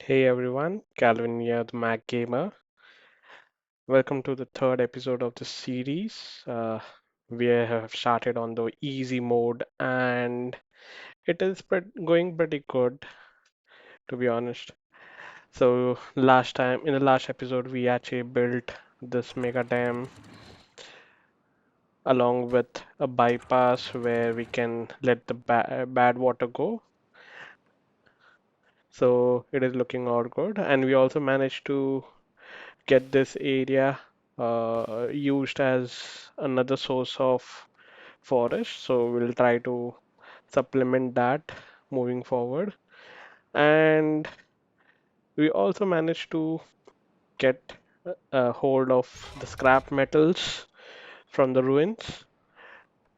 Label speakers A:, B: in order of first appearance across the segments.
A: Hey everyone, Calvin here, the Mac Gamer. Welcome to the third episode of the series. We have started on the easy mode and it is going pretty good, to be honest. So in the last episode, we actually built this mega dam along with a bypass where we can let the bad water go. So it is looking all good, and we also managed to get this area used as another source of forest. So we'll try to supplement that moving forward. And we also managed to get a hold of the scrap metals from the ruins.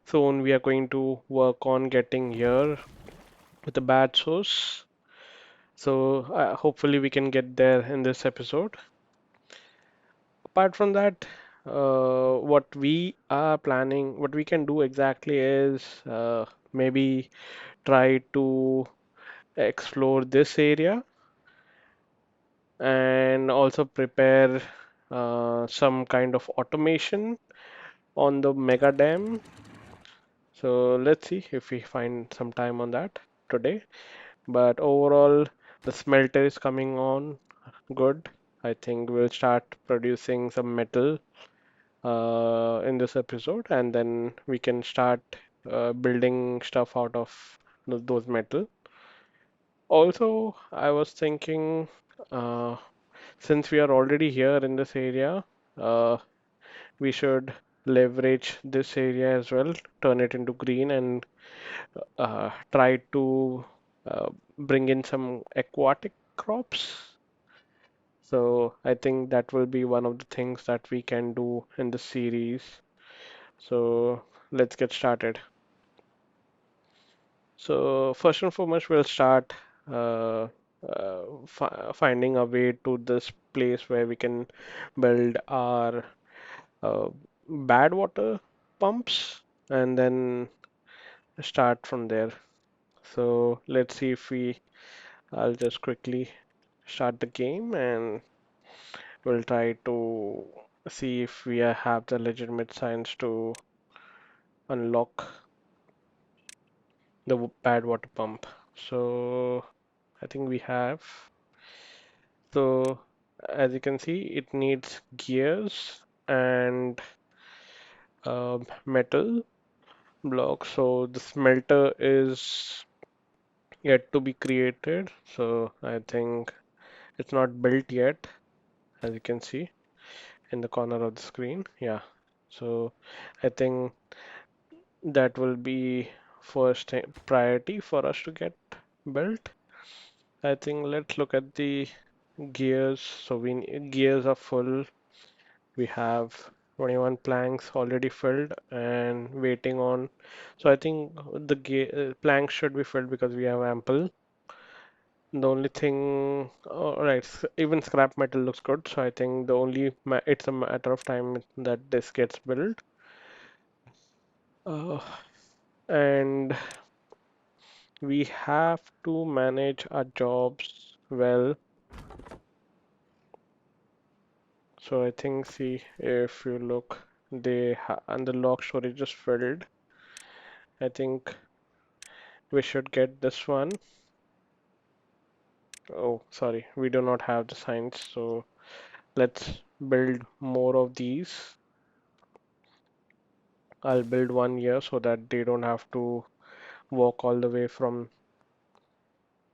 A: Soon we are going to work on getting here with a bad source. So hopefully we can get there in this episode. Apart from that, what we are planning, what we can do exactly is maybe try to explore this area and also prepare some kind of automation on the mega dam. So let's see if we find some time on that today. But overall, the smelter is coming on good. I think we'll start producing some metal in this episode, and then we can start building stuff out of those metal. Also, I was thinking, uh, since we are already here in this area, uh, we should leverage this area as well, turn it into green, and try to bring in some aquatic crops. So I think that will be one of the things that we can do in the series. So let's get started. So first and foremost, we'll start finding a way to this place where we can build our uh, bad water pumps and then start from there. So let's see if I'll just quickly start the game and we'll try to see if we have the legitimate signs to unlock the bad water pump. So I think we have. So as you can see, it needs gears and metal blocks. So the smelter is yet to be created. So I think it's not built yet, as you can see in the corner of the screen. Yeah. So I think that will be priority for us to get built. I think let's look at the gears. So gears are full. We have 21 planks already filled and waiting on. So I think the planks should be filled because we have ample. The only thing, all right, even scrap metal looks good. So I think it's a matter of time that this gets built. Uh, and we have to manage our jobs well. So I think, see, if you look, and the log storage is filled. I think we should get this one. Oh, sorry, we do not have the signs, so let's build more of these. I'll build one here so that they don't have to walk all the way from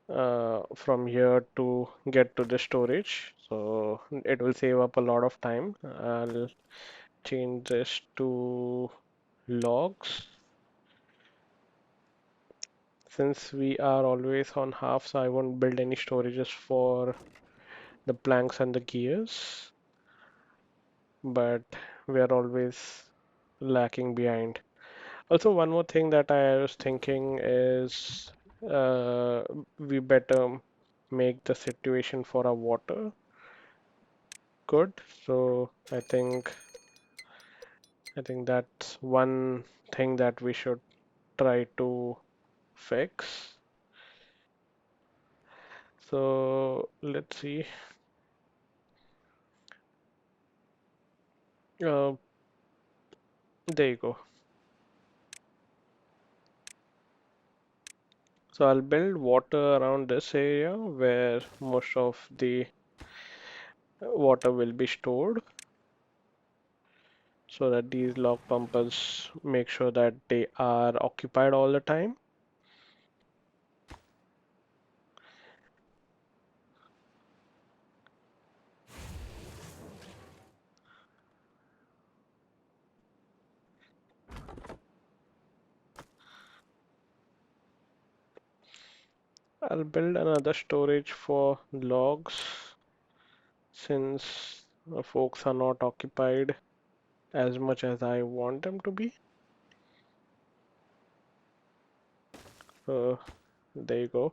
A: here to get to the storage. So it will save up a lot of time. I'll change this to logs. Since we are always on half, so I won't build any storages for the planks and the gears, but we are always lacking behind. Also, one more thing that I was thinking is uh, we better make the situation for our water good. So I think that's one thing that we should try to fix. So let's see. Uh, there you go. So I'll build water around this area where most of the water will be stored so that these log pumpers make sure that they are occupied all the time. I'll build another storage for logs since folks are not occupied as much as I want them to be. So there you go.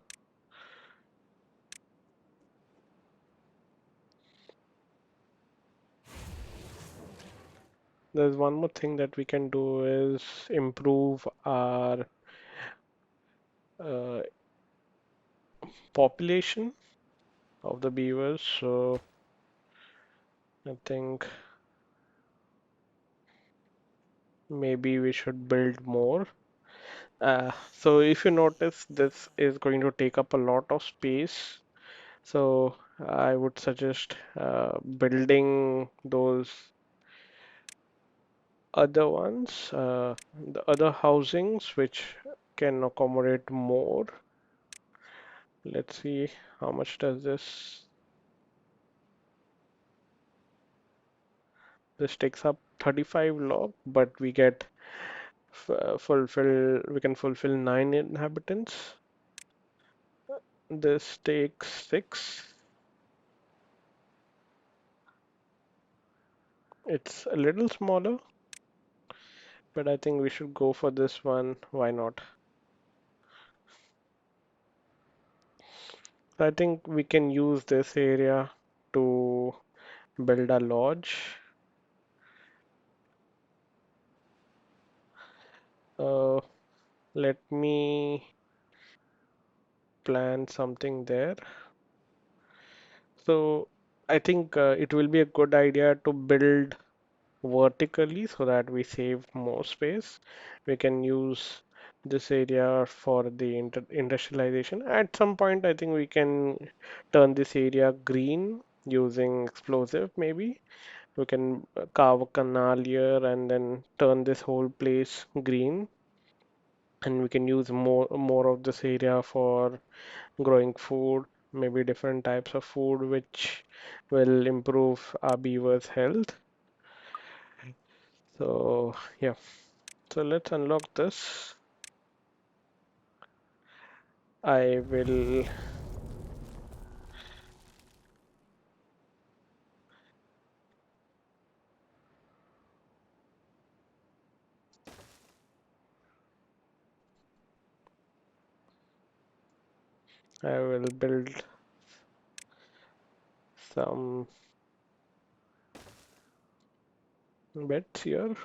A: There's one more thing that we can do is improve our uh, population of the beavers. So I think maybe we should build more. So if you notice, this is going to take up a lot of space. So I would suggest building those other ones, the other housings which can accommodate more. Let's see how much does this. This takes up 35 log, but we get fulfill. We can fulfill 9 inhabitants. This takes 6. It's a little smaller, but I think we should go for this one. Why not? I think we can use this area to build a lodge. Uh, Let me plan something there. So I think it will be a good idea to build vertically so that we save more space. We can use this area for the industrialization. At some point, I think we can turn this area green using explosive, maybe. We can carve a canal here and then turn this whole place green. And we can use more of this area for growing food, maybe different types of food, which will improve our beaver's health. So yeah, so let's unlock this. I will I will build some beds here.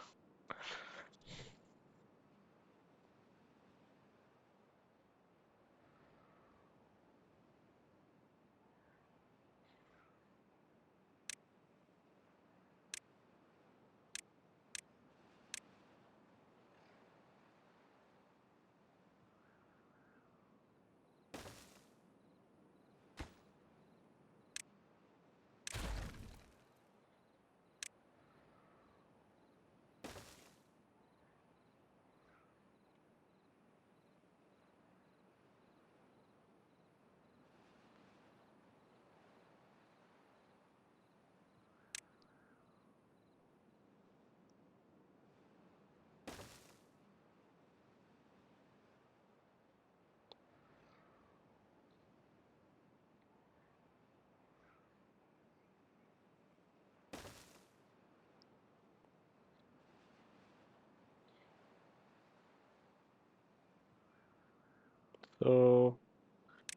A: So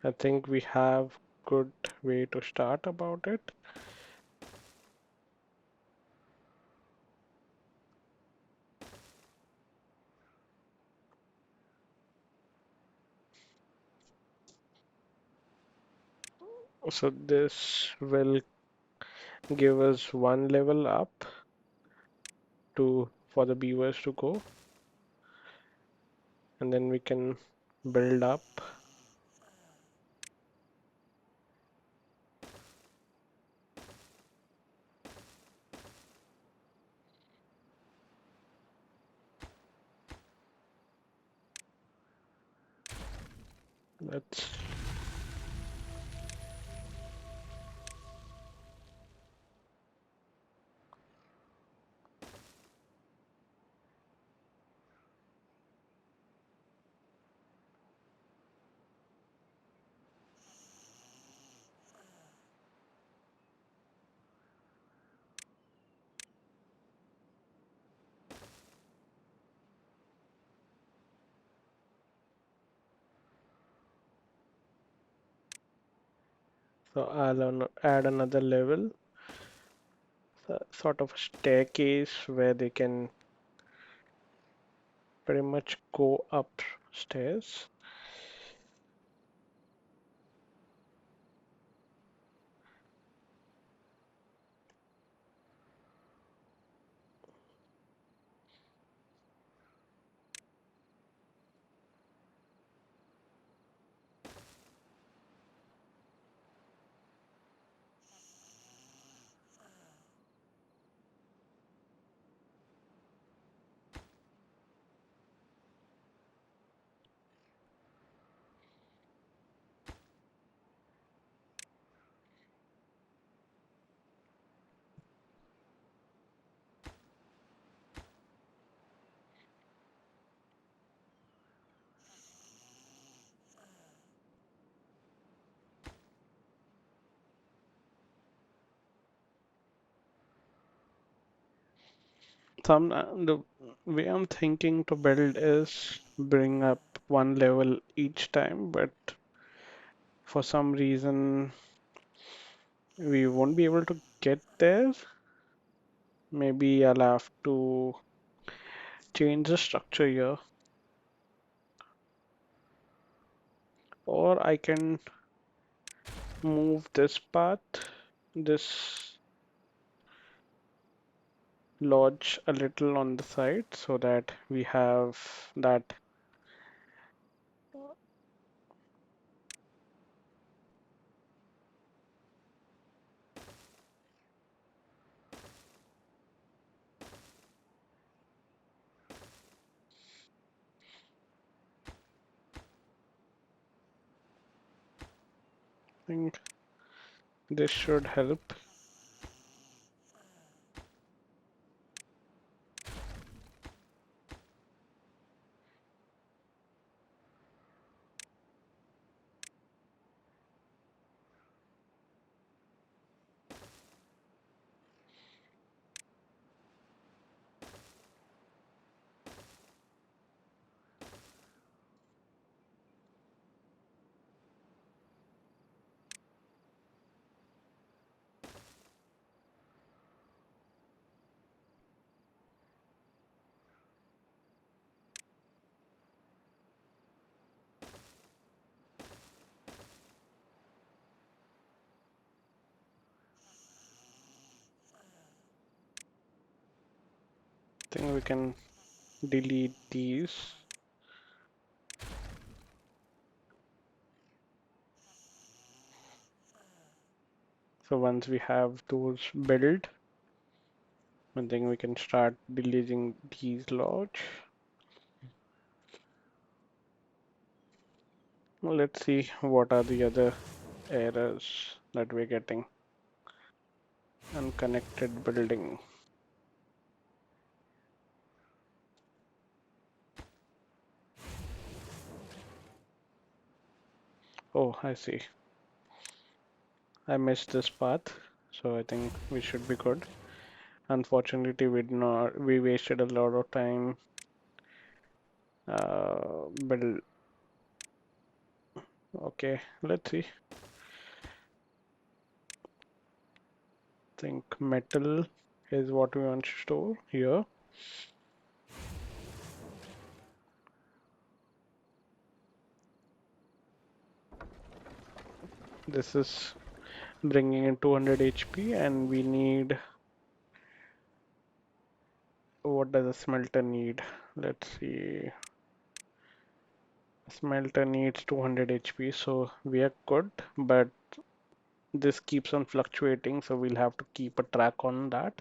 A: I think we have good way to start about it. So this will give us one level up to for the beavers to go, and then we can build up. Let's so add another level, sort of a staircase where they can pretty much go upstairs. The way I'm thinking to build is bring up one level each time, but for some reason we won't be able to get there. Maybe I'll have to change the structure here, or I can move this path, this lodge a little on the side so that we have that. I think this should help. I think we can delete these. So once we have those built, I think we can start deleting these lodge. Well, let's see what are the other errors that we're getting. Unconnected building. Oh, I see. I missed this path, so I think we should be good. Unfortunately, we wasted a lot of time build. Okay, let's see. Think metal is what we want to store here. This is bringing in 200 HP, and we need, what does a smelter need? Let's see. Smelter needs 200 HP, so we are good, but this keeps on fluctuating, so we'll have to keep a track on that.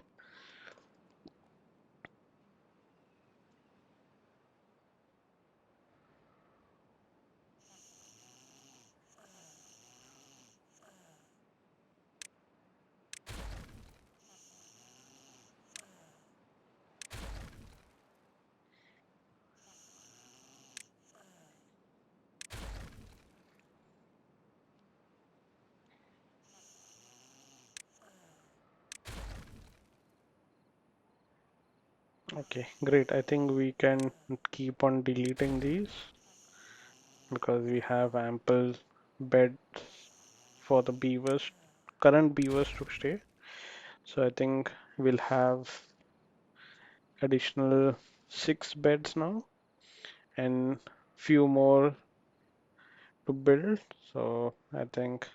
A: Okay, great. I think we can keep on deleting these because we have ample beds for the beavers, current beavers to stay. So I think we'll have additional 6 beds now and few more to build. So I think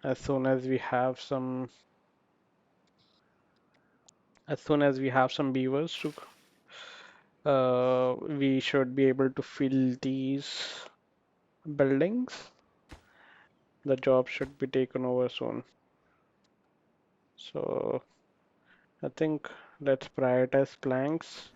A: as soon as we have some as soon as we have some beavers to we should be able to fill these buildings. The job should be taken over soon. So I think let's prioritize planks.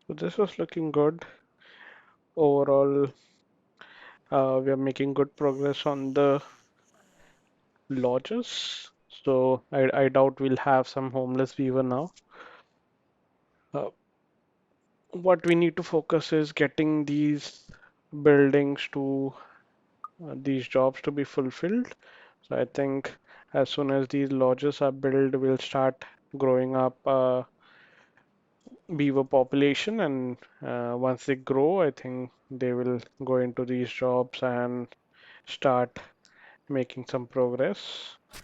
A: So this was looking good. Overall, we are making good progress on the lodges. So I doubt we'll have some homeless beaver now. Uh, what we need to focus is getting these buildings to these jobs to be fulfilled. So I think as soon as these lodges are built, we'll start growing up beaver population, and once they grow, I think they will go into these jobs and start making some progress. I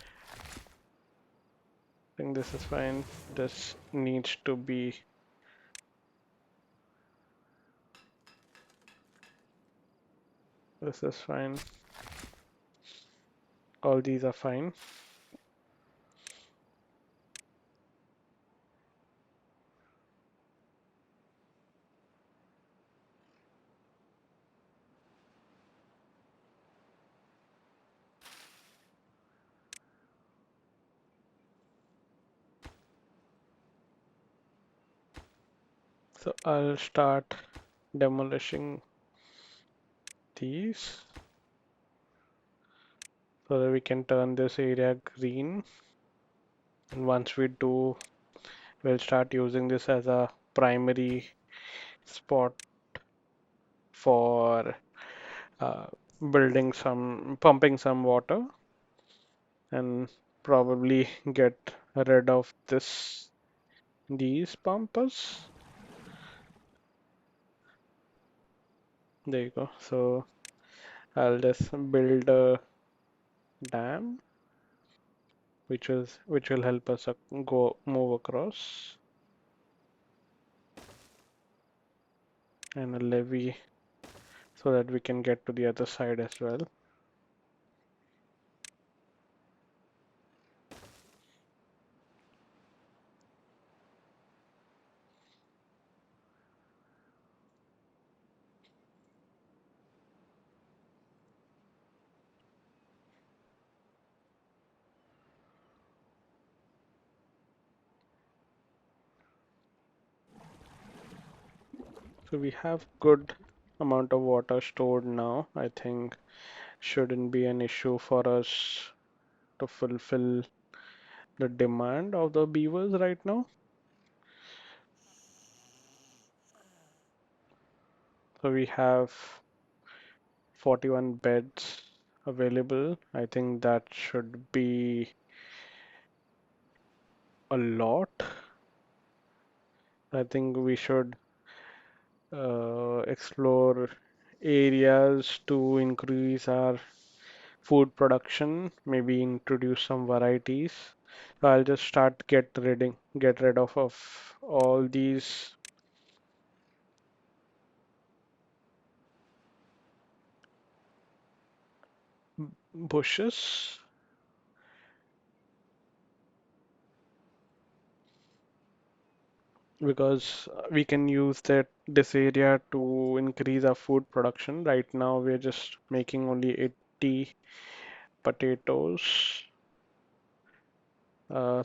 A: think this is fine. This needs to be, this is fine. All these are fine. So I'll start demolishing these so that we can turn this area green. And once we do, we'll start using this as a primary spot for uh, pumping some water, and probably get rid of these pumpers. There you go. So I'll just build a dam, which will help us go move across, and a levee so that we can get to the other side as well. So we have good amount of water stored now. I think shouldn't be an issue for us to fulfill the demand of the beavers right now. So we have 41 beds available. I think that should be a lot. I think we should explore areas to increase our food production, maybe introduce some varieties. So I'll just start get rid of all these bushes because we can use this area to increase our food production. Right now we're just making only 80 potatoes. Uh,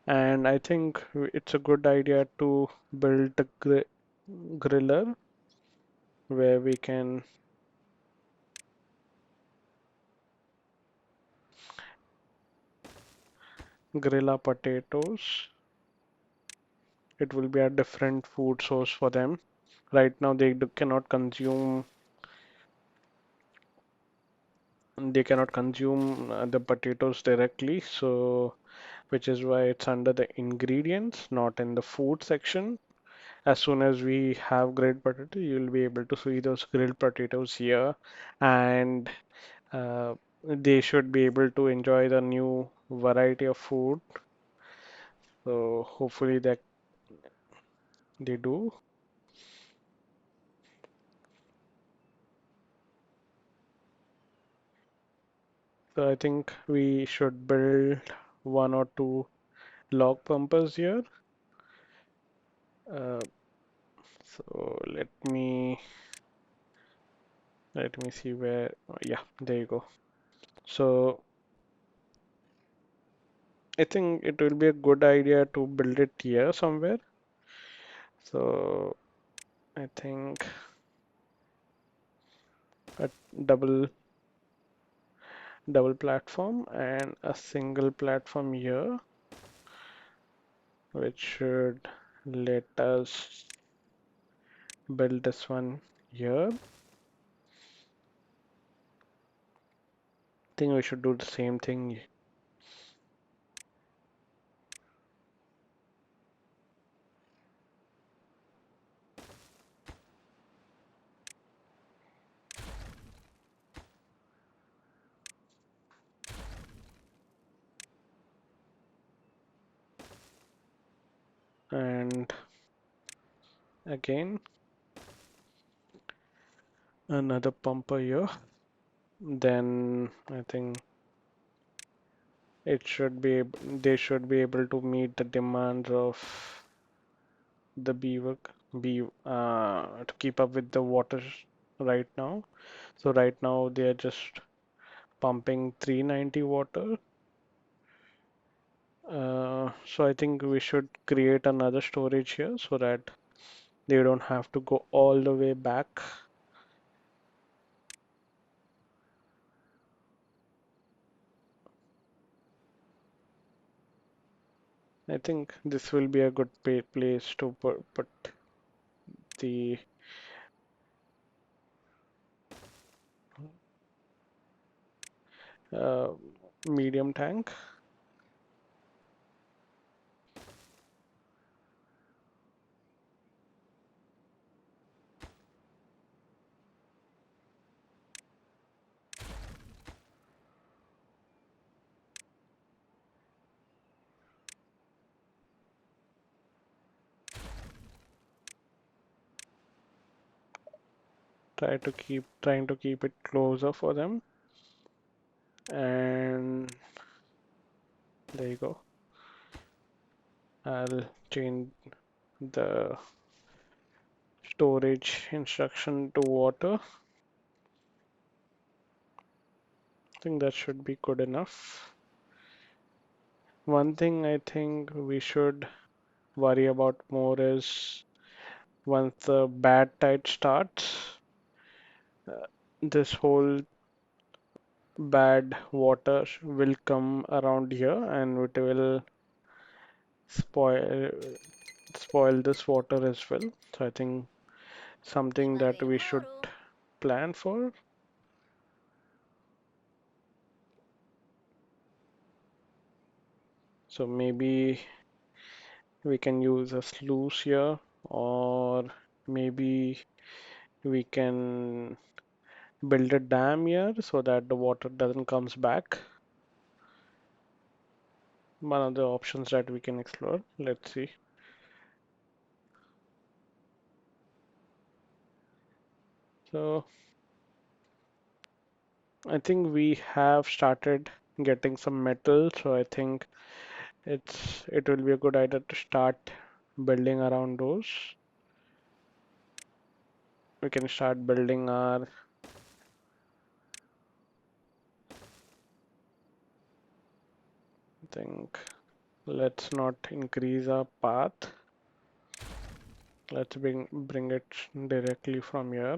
A: and I think it's a good idea to build a griller where we can grill our potatoes. It will be a different food source for them. Right now, they cannot consume the potatoes directly, so which is why it's under the ingredients, not in the food section. As soon as we have grilled potato, you'll be able to see those grilled potatoes here, and they should be able to enjoy the new variety of food. So hopefully that they do. So I think we should build one or two log pumpers here. Uh, so let me see where. Oh, yeah, there you go. So I think it will be a good idea to build it here somewhere. So I think a double double platform and a single platform here, which should let us build this one here. I think we should do the same thing. And again, another pumper here. Then I think they should be able to meet the demands of the to keep up with the water right now. So right now they are just pumping 390 water. So I think we should create another storage here so that they don't have to go all the way back. I think this will be a good place to put the uh, medium tank. Trying to keep it closer for them. And there you go. I'll change the storage instruction to water. I think that should be good enough. One thing I think we should worry about more is Once the bad tide starts, this whole bad water will come around here and it will spoil spoil this water as well. So I think something that we should plan for. So maybe we can use a sluice here, or maybe we can build a dam here so that the water doesn't comes back. One of the options that we can explore. Let's see. So I think we have started getting some metal, so I think it will be a good idea to start building around those. We can start building our, I think, let's not increase our path. Let's bring it directly from here.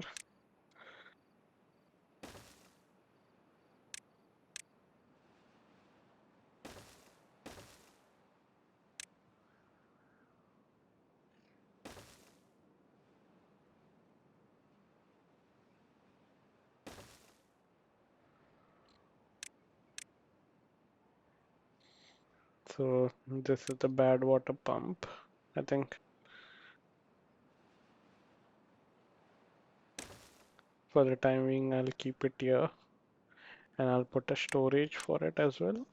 A: So this is the bad water pump, I think. For the time being, I'll keep it here and I'll put a storage for it as well.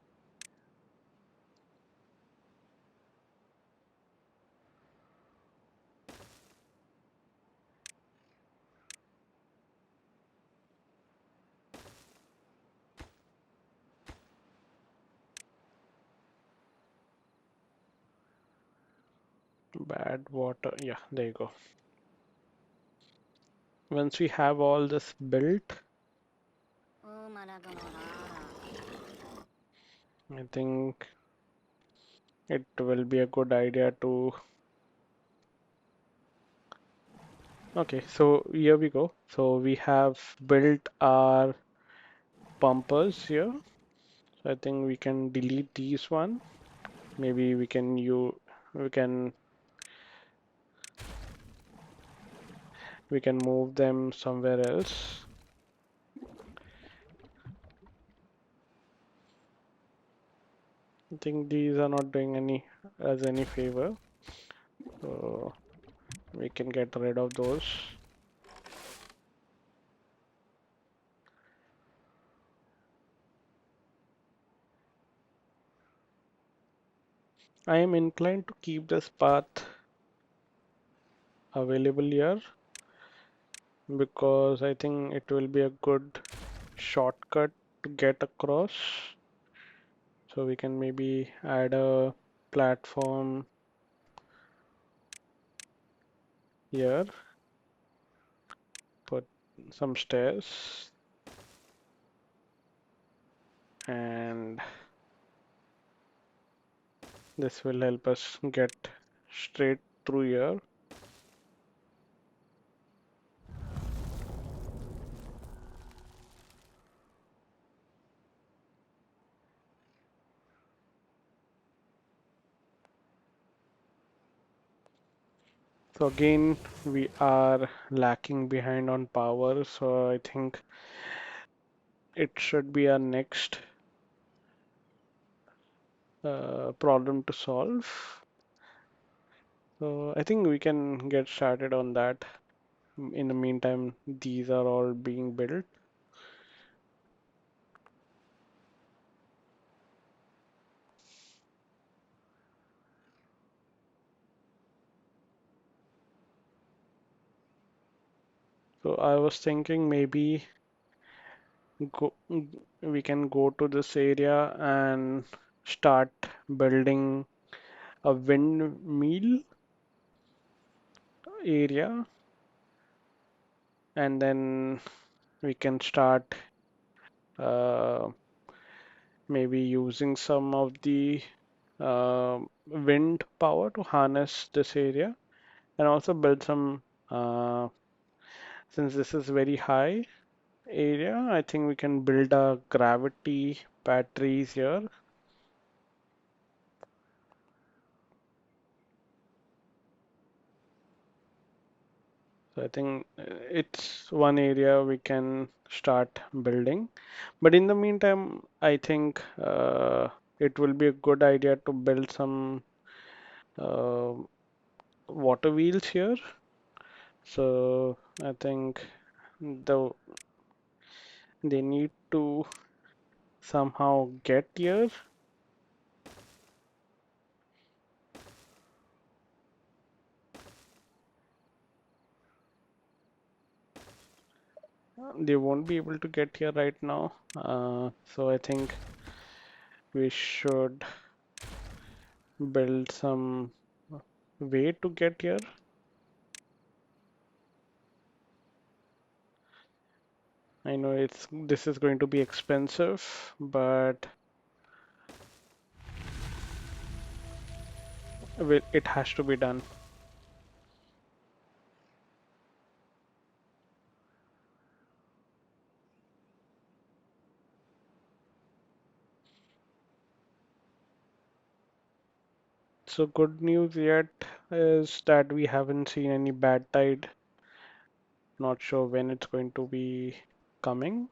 A: Bad water, yeah, there you go. Once we have all this built, I think it will be a good idea to. Okay, so here we go. So we have built our pumpers here. So I think we can delete these one. Maybe we can we can move them somewhere else. I think these are not doing any favor. So we can get rid of those. I am inclined to keep this path available here because I think it will be a good shortcut to get across. So we can maybe add a platform here, put some stairs, and this will help us get straight through here. So again, we are lacking behind on power, so I think it should be our next problem to solve. So I think we can get started on that. In the meantime, these are all being built. So I was thinking maybe go, we can go to this area and start building a windmill area, and then we can start uh, maybe using some of the wind power to harness this area and also build some Uh, since this is very high area, I think we can build a gravity batteries here. So I think it's one area we can start building. But in the meantime, I think it will be a good idea to build some uh, water wheels here. So I think the they need to somehow get here. They won't be able to get here right now. So I think we should build some way to get here. I know this is going to be expensive, but it has to be done. So good news yet is that we haven't seen any bad tide. Not sure when it's going to be coming,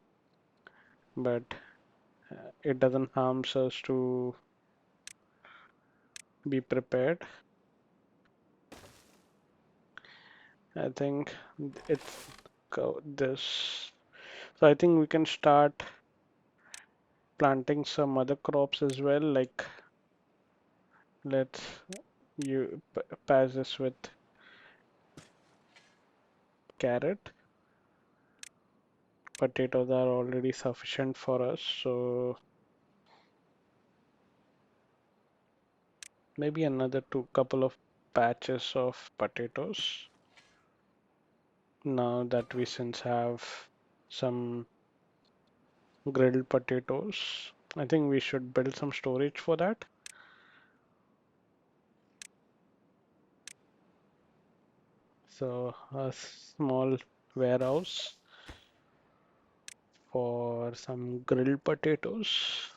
A: but it doesn't harm us to be prepared. I think it's this. So I think we can start planting some other crops as well. Like let's pass this with carrot. Potatoes are already sufficient for us, so maybe another two couple of patches of potatoes. Now that we since have some grilled potatoes, I think we should build some storage for that. So a small warehouse for some grilled potatoes.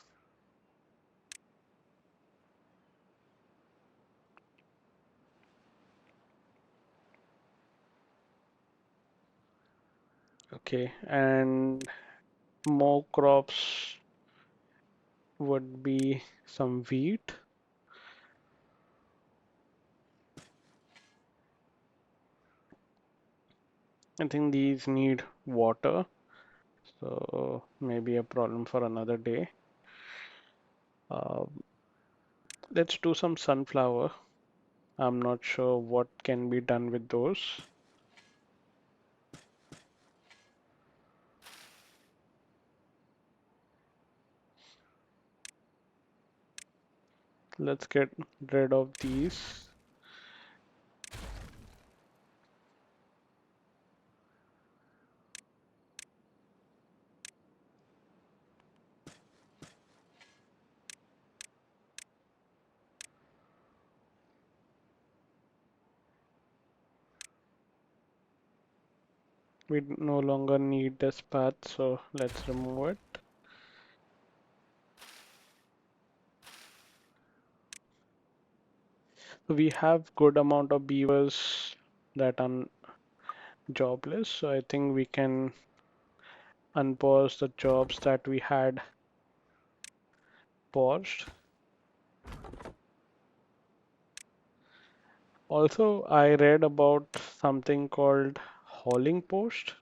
A: Okay, and more crops would be some wheat. I think these need water, so maybe a problem for another day. Uh, let's do some sunflower. I'm not sure what can be done with those. Let's get rid of these. We no longer need this path, so let's remove it. We have good amount of beavers that are jobless, so I think we can unpause the jobs that we had paused. Also, I read about something called hauling post.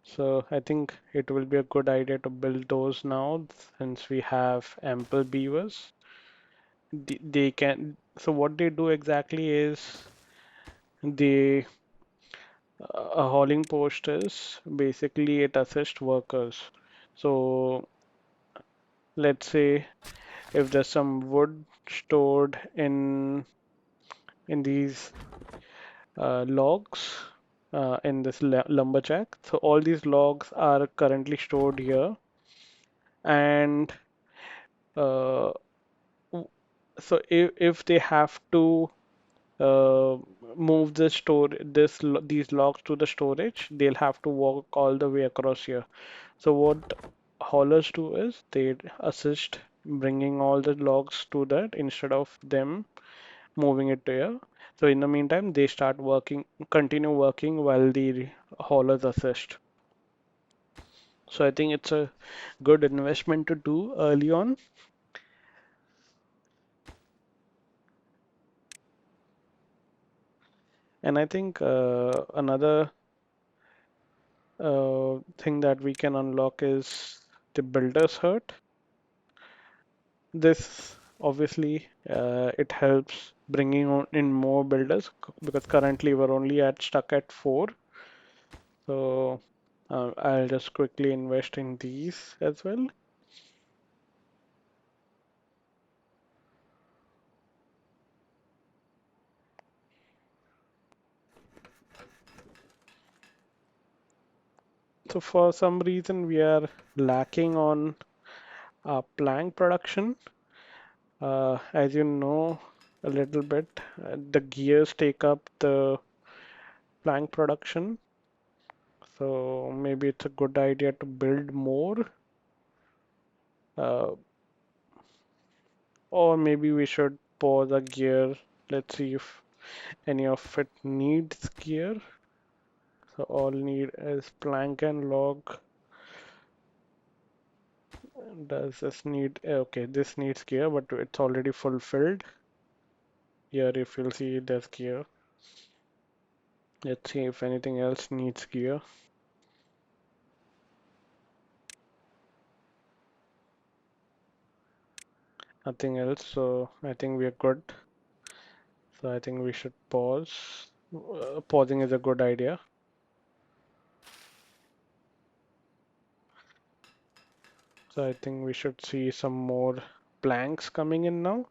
A: So I think it will be a good idea to build those now since we have ample beavers. They can, so what they do exactly is they, a hauling post is basically it assists workers. So let's say if there's some wood stored in these logs in this lumberjack. So all these logs are currently stored here, and uh, w- so if they have to uh, move these logs to the storage, they'll have to walk all the way across here. So what haulers do is they assist bringing all the logs to that instead of them moving it to here. So in the meantime, they continue working while the haulers assist. So I think it's a good investment to do early on. And I think another thing that we can unlock is the builder's hut. This obviously it helps bringing in more builders because currently we're only at stuck at 4. So I'll just quickly invest in these as well. So for some reason we are lacking on plank production. As you know a little bit, the gears take up the plank production. So maybe it's a good idea to build more. Uh, or maybe we should pause a gear. Let's see if any of it needs gear. So all need is plank and log. Does this need, okay, this needs gear, but it's already fulfilled. Here, if you'll see, there's gear. Let's see if anything else needs gear. Nothing else, so I think we are good. So I think we should pause. Pausing is a good idea. So I think we should see some more planks coming in now.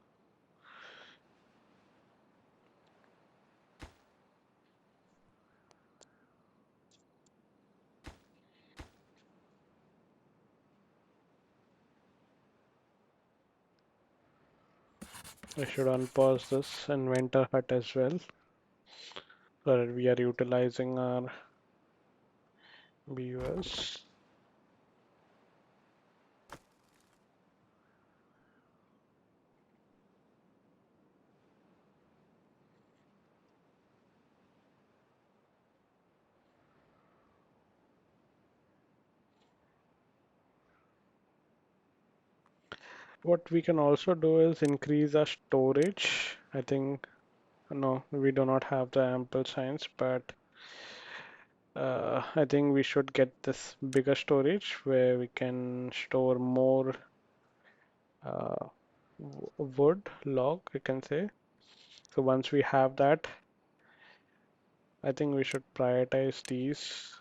A: I should unpause this inventor hut as well, so that we are utilizing our BUS. What we can also do is increase our storage. I think, no, we do not have the ample science, but I think we should get this bigger storage where we can store more uh, wood, log, you can say. So once we have that, I think we should prioritize these.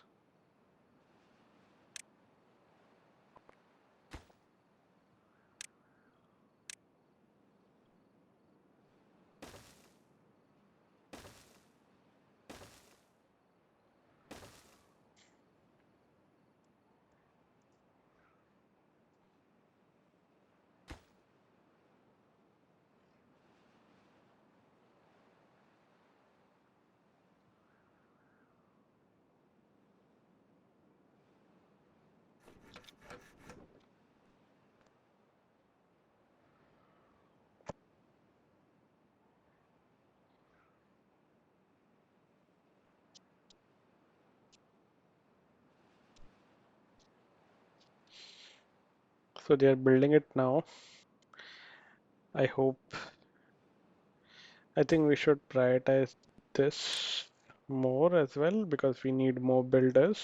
A: So they are building it now. I hope, I think we should prioritize this more as well because we need more builders.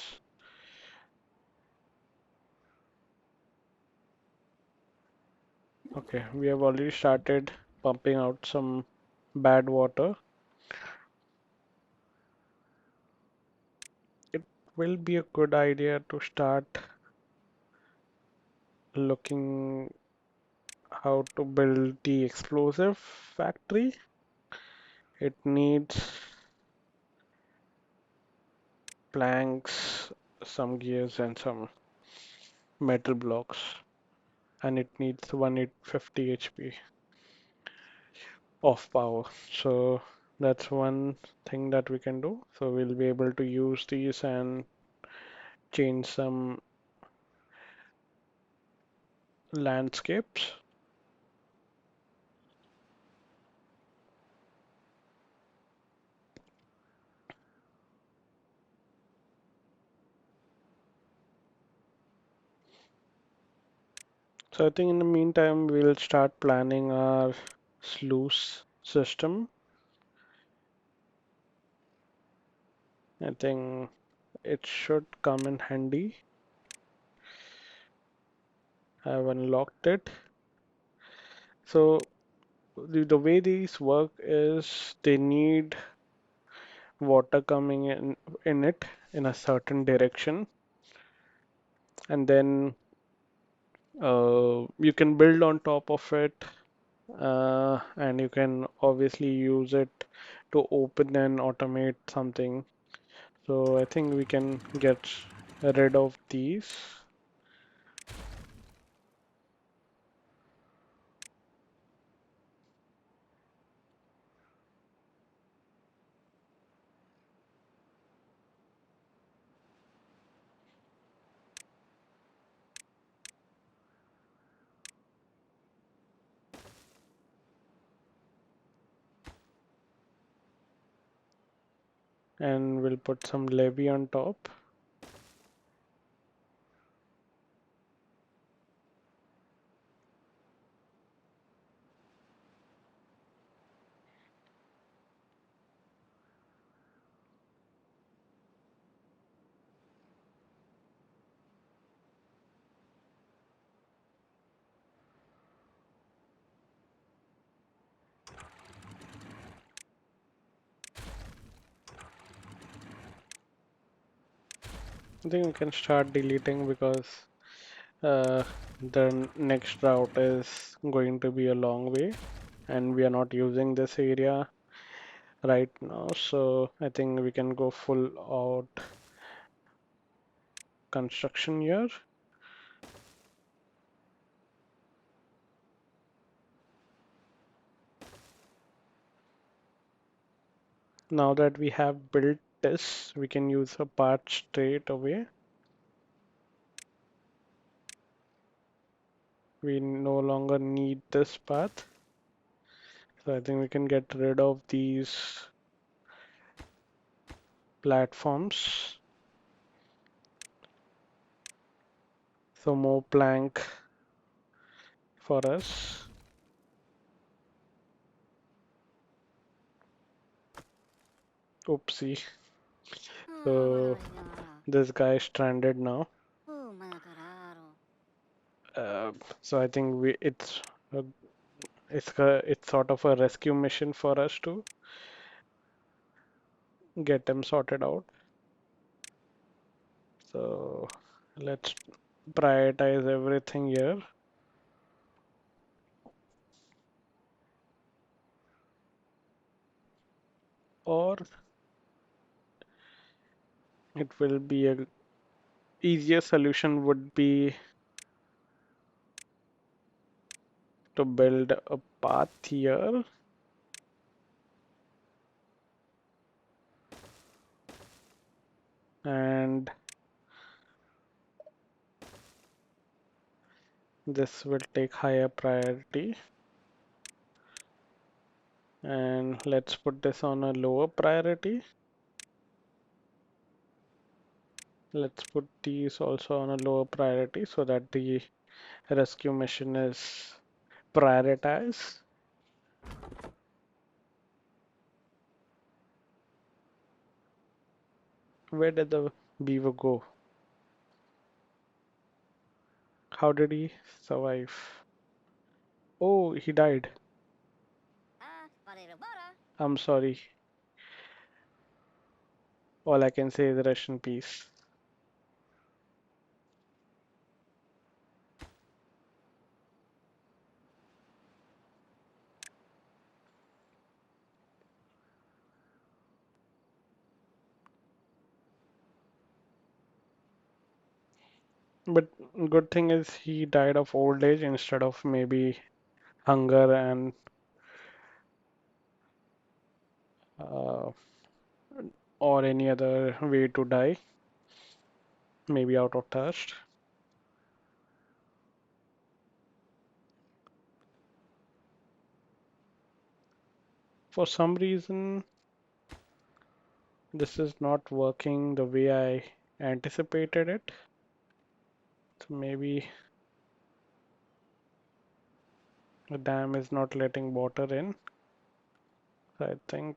A: Okay, we have already started pumping out some bad water. It will be a good idea to start looking how to build the explosive factory. It needs planks, some gears, and some metal blocks, and it needs 1850 HP of power. So That's one thing that we can do. So we'll be able to use these and change some landscapes. So I think in the meantime, we'll start planning our sluice system. I think it should come in handy. I've unlocked it. So the way these work is they need water coming in it in a certain direction, and then you can build on top of it, and you can obviously use it to open and automate something. So I think we can get rid of these and we'll put some levee on top. I think we can start deleting because uh, the next route is going to be a long way and we are not using this area right now. So I think we can go full out construction here. Now that we have built this, we can use a path straight away. We no longer need this path. So I think we can get rid of these platforms. So more plank for us. Oopsie. So this guy is stranded now. So I think uh, it's sort of a rescue mission for us to get him sorted out. So let's prioritize everything here, or it will be a easier solution would be to build a path here, and this will take higher priority. And let's put this on a lower priority. Let's put these also on a lower priority so that the rescue mission is prioritized. Where did the beaver go? How did he survive? Oh, he died. I'm sorry. All I can say is rest in peace. But good thing is he died of old age instead of maybe hunger and uh, or any other way to die, maybe out of thirst. For some reason, this is not working the way I anticipated it. So maybe the dam is not letting water in. So I think,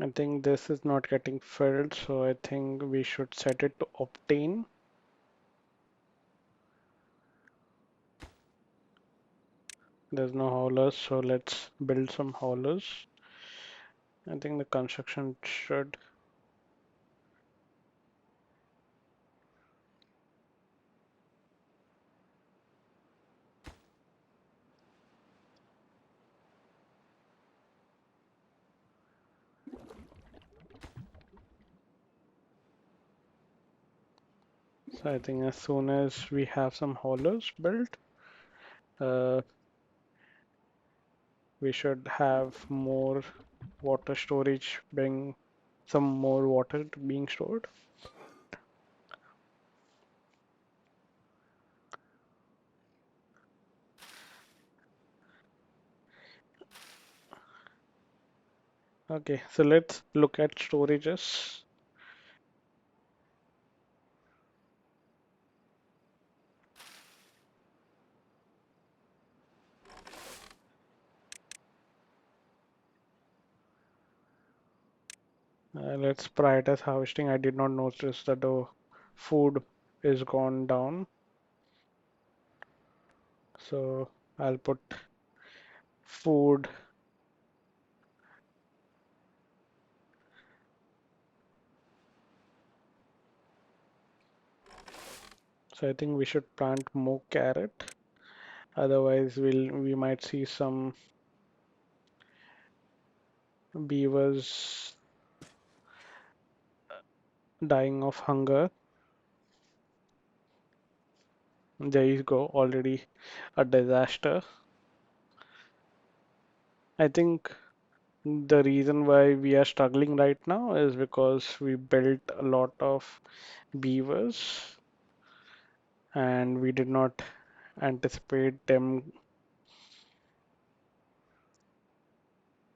A: I think this is not getting filled, so I think we should set it to obtain. There's no haulers, so let's build some haulers. I think the construction should. So I think as soon as we have some haulers built, uh, we should have more water storage, bring some more water to being stored. Okay, so let's look at storages. Let's prioritize harvesting. I did not notice that the food is gone down. So I'll put food. So I think we should plant more carrot. Otherwise, we might see some beavers dying of hunger. There you go, already a disaster. I think the reason why we are struggling right now is because we built a lot of beavers and we did not anticipate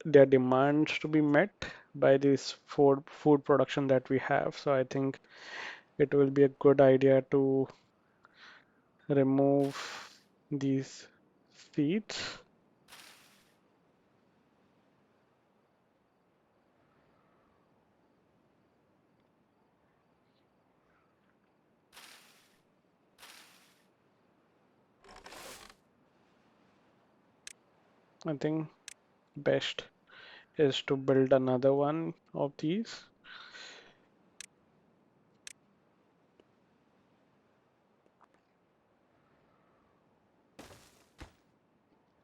A: their demands to be met by this food production that we have. So I think it will be a good idea to remove these seeds. I think best is to build another one of these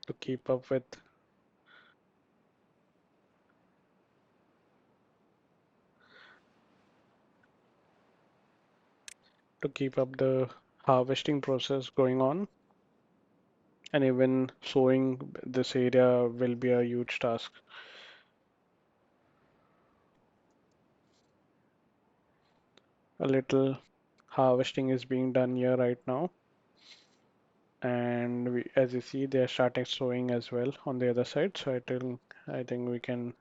A: to keep up with the harvesting process going on. And even sowing this area will be a huge task. A little harvesting is being done here right now. And as you see, they are starting sowing as well on the other side. So I think we can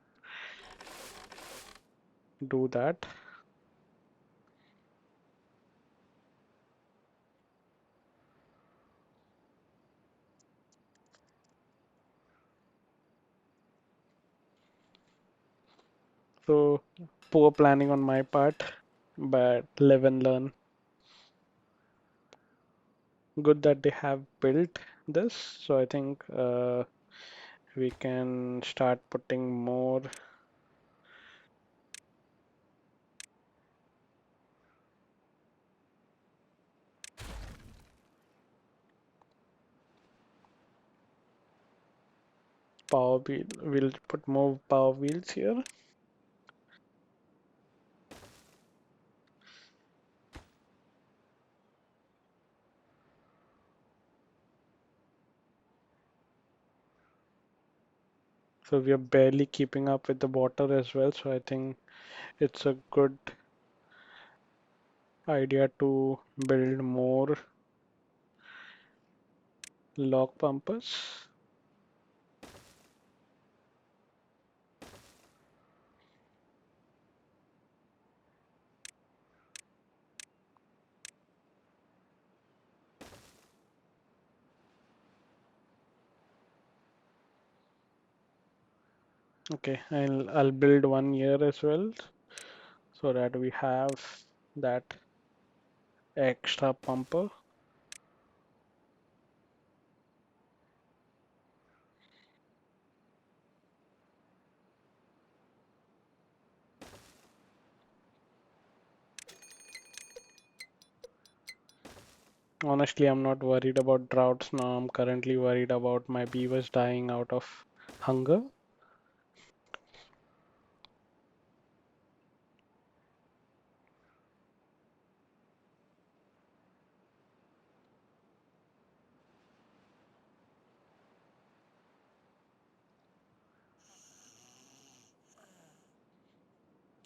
A: do that. So poor planning on my part, but live and learn. good that they have built this. So I think we can start putting more power wheel. We'll put more power wheels here. So we are barely keeping up with the water as well. So I think it's a good idea to build more log pumpers. Okay, I'll build one here as well so that we have that extra pumper. Honestly, I'm not worried about droughts now. I'm currently worried about my beavers dying out of hunger.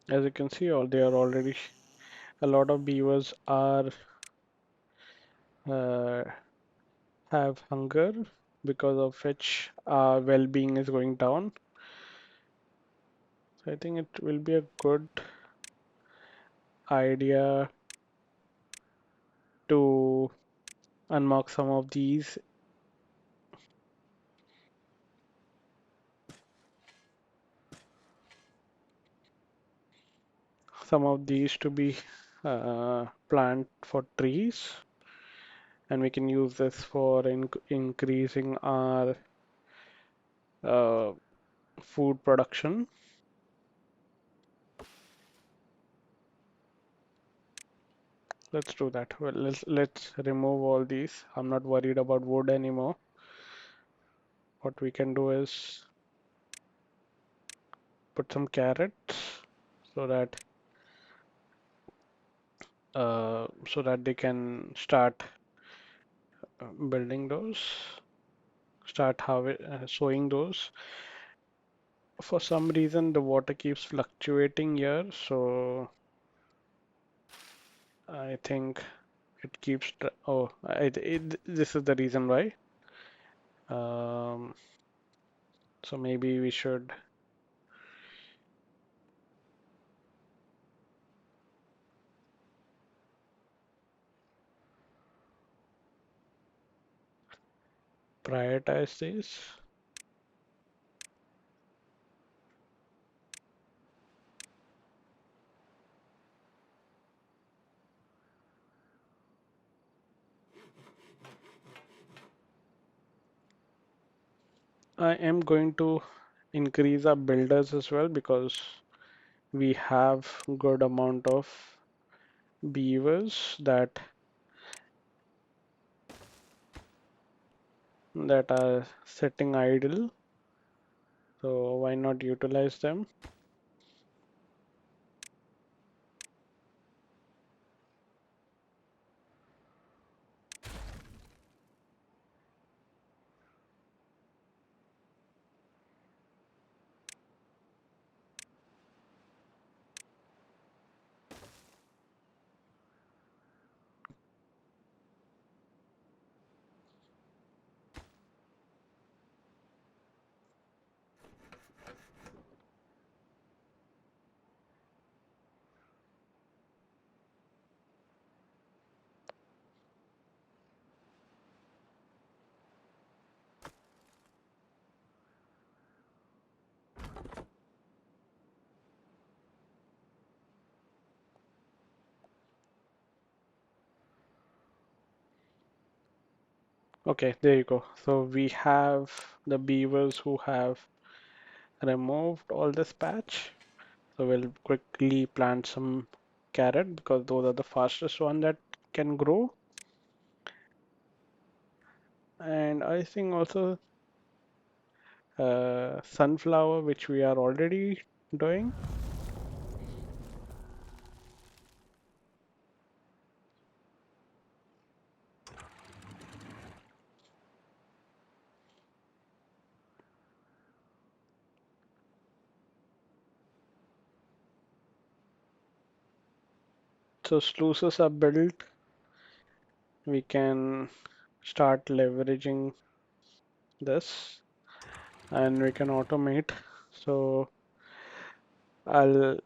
A: As you can see, all they are already a lot of beavers are uh, have hunger because of which well-being is going down. So I think it will be a good idea to unmark some of these to be plant for trees, and we can use this for increasing our uh, food production. Let's do that. Well, let's remove all these. I'm not worried about wood anymore. What we can do is put some carrots so that they can start building those, start sowing those. For some reason, the water keeps fluctuating here, so I think it keeps. Oh, this is the reason why. Um, so maybe we should prioritize these. I am going to increase our builders as well because we have good amount of beavers that are sitting idle. So why not utilize them? Okay, there you go. So we have the beavers who have removed all this patch. So we'll quickly plant some carrot because those are the fastest one that can grow. And I think also sunflower, which we are already doing. So sluices are built. We can start leveraging this and we can automate. So I'll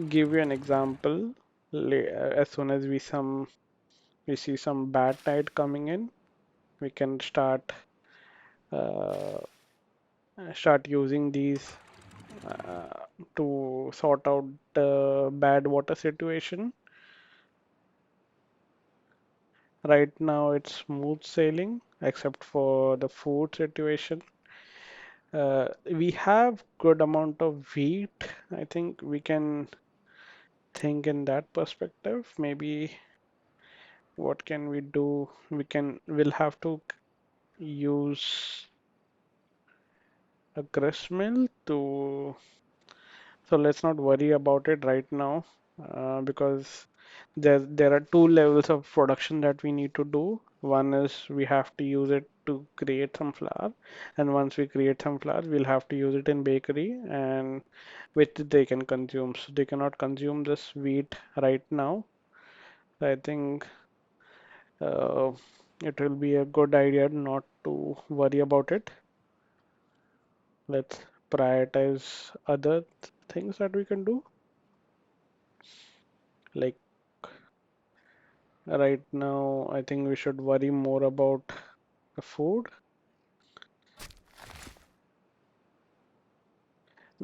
A: give you an example. As soon as we see some bad tide coming in, we can uh, start using these uh, to sort out the bad water situation. Right now it's smooth sailing except for the food situation. We have good amount of wheat. I think we can think in that perspective. Maybe what can we do? We'll have to use a grist mill to, so let's not worry about it right now, because there are two levels of production that we need to do. One is we have to use it to create some flour, and once we create some flour, we'll have to use it in bakery, and which they can consume. So they cannot consume this wheat right now. I think uh, it will be a good idea not to worry about it. Let's prioritize other things that we can do. Like right now, I think we should worry more about the food.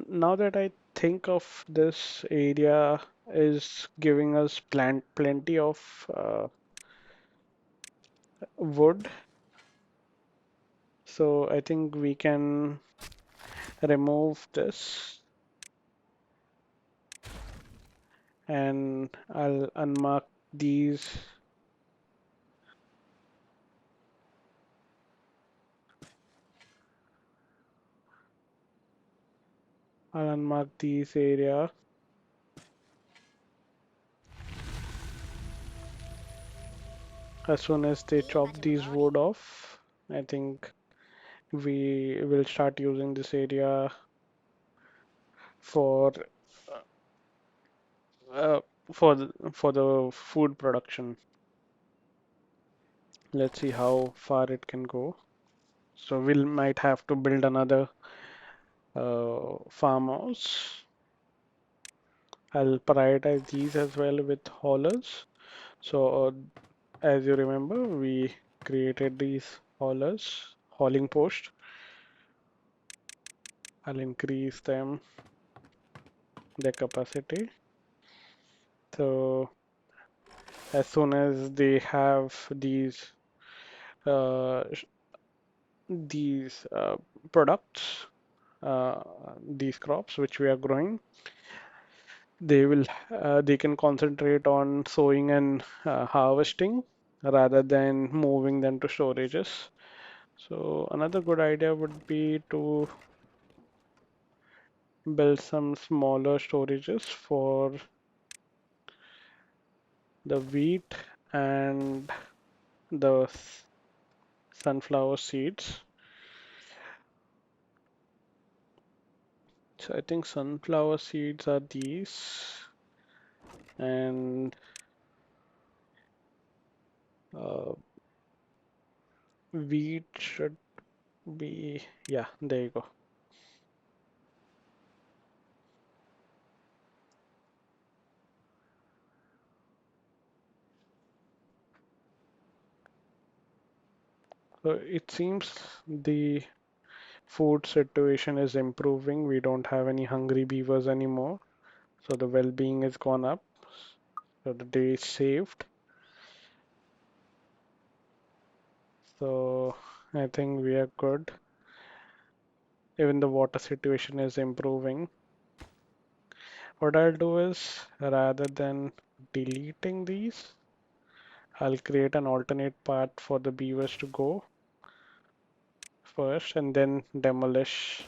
A: Now that I think of this area is giving us plenty of wood, so I think we can remove this and these. I'll unmark these area as soon as they chop these wood off. I think we will start using this area for uh, for the food production. Let's see how far it can go. So we'll might have to build another farmhouse. I'll prioritize these as well with haulers. So as you remember, we created these haulers, hauling post. I'll increase them, their capacity. So as soon as they have uh, sh- these products, uh, these crops which we are growing, they can concentrate on sowing and harvesting rather than moving them to storages. So another good idea would be to build some smaller storages for the wheat and the sunflower seeds. So I think sunflower seeds are these, and uh, wheat should be, yeah, there you go. So it seems the food situation is improving. We don't have any hungry beavers anymore. So the well-being has gone up. So the day is saved. So I think we are good. Even the water situation is improving. What I'll do is rather than deleting these, I'll create an alternate path for the beavers to go first and then demolish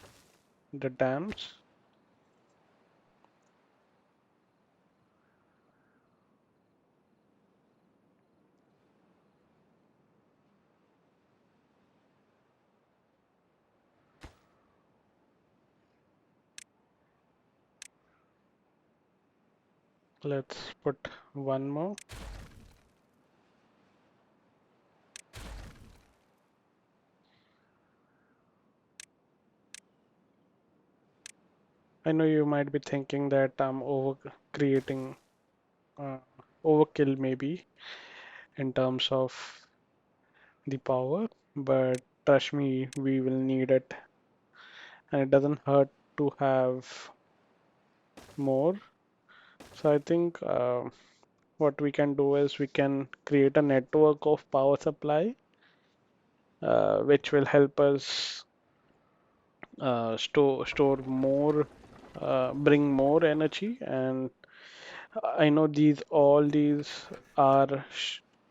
A: the dams. Let's put one more. I know you might be thinking that I'm over creating uh, overkill maybe in terms of the power, but trust me, we will need it, and it doesn't hurt to have more. So I think what we can do is we can create a network of power supply, which will help us store more, bring more energy. And I know all these are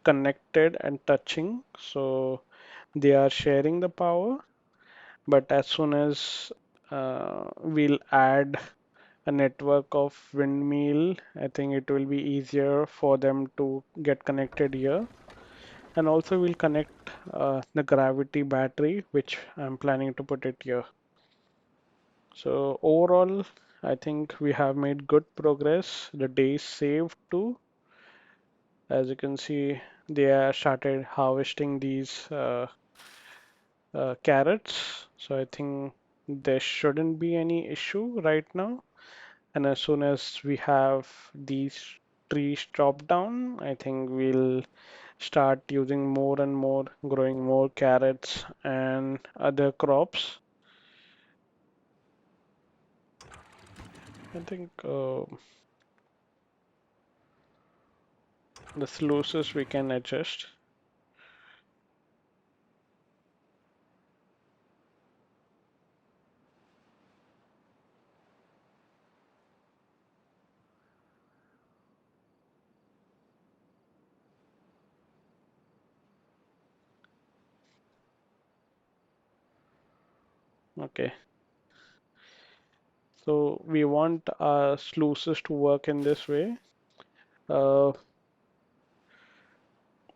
A: connected and touching, so they are sharing the power. But as soon as we'll add a network of windmill, I think it will be easier for them to get connected here. And also we'll connect the gravity battery, which I'm planning to put it here. So overall, I think we have made good progress. The days saved too. As you can see, they are started harvesting these carrots. So I think there shouldn't be any issue right now. And as soon as we have these trees chopped down, I think we'll start using more and more, growing more carrots and other crops. I think the sluices we can adjust. Okay, so we want our sluices to work in this way. Uh,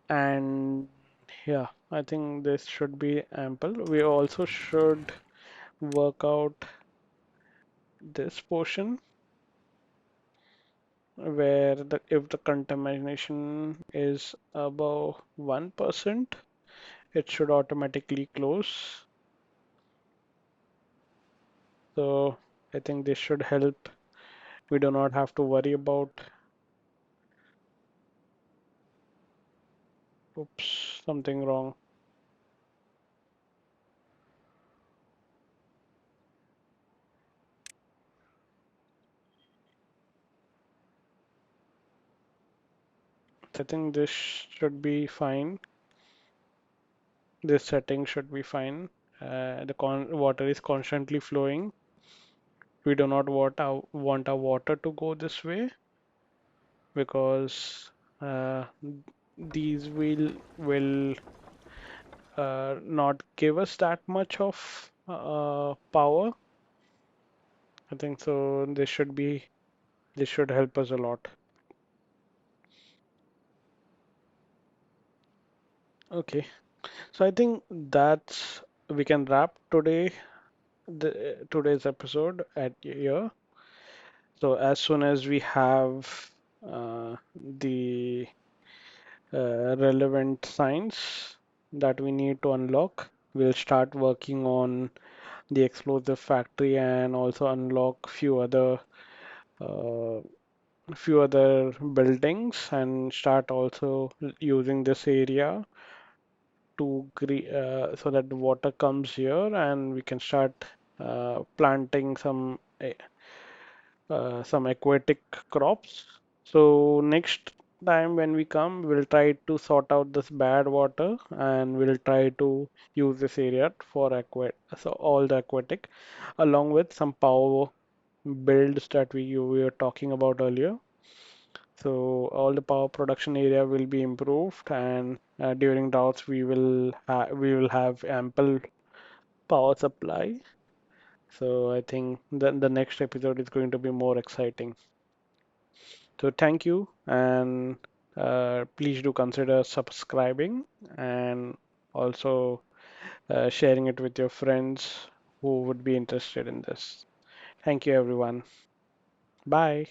A: and yeah, I think this should be ample. We also should work out this portion where if the contamination is above 1%, it should automatically close. So I think this should help. We do not have to worry about, oops, something wrong. I think this should be fine. This setting should be fine. The water is constantly flowing. We do not want our water to go this way because these will not give us that much of power. I think so. This should help us a lot. Okay, so I think that's we can wrap today's episode at here. So as soon as we have the relevant signs that we need to unlock, we'll start working on the explosive factory and also unlock uh, few other buildings and start also using this area so that the water comes here and we can start planting some aquatic crops. So next time when we come, we'll try to sort out this bad water and we'll try to use this area for so all the aquatic, along with some power builds that we were talking about earlier. So all the power production area will be improved, and during droughts we will have ample power supply. So I think the next episode is going to be more exciting. So thank you, and please do consider subscribing and also sharing it with your friends who would be interested in this. Thank you, everyone. Bye.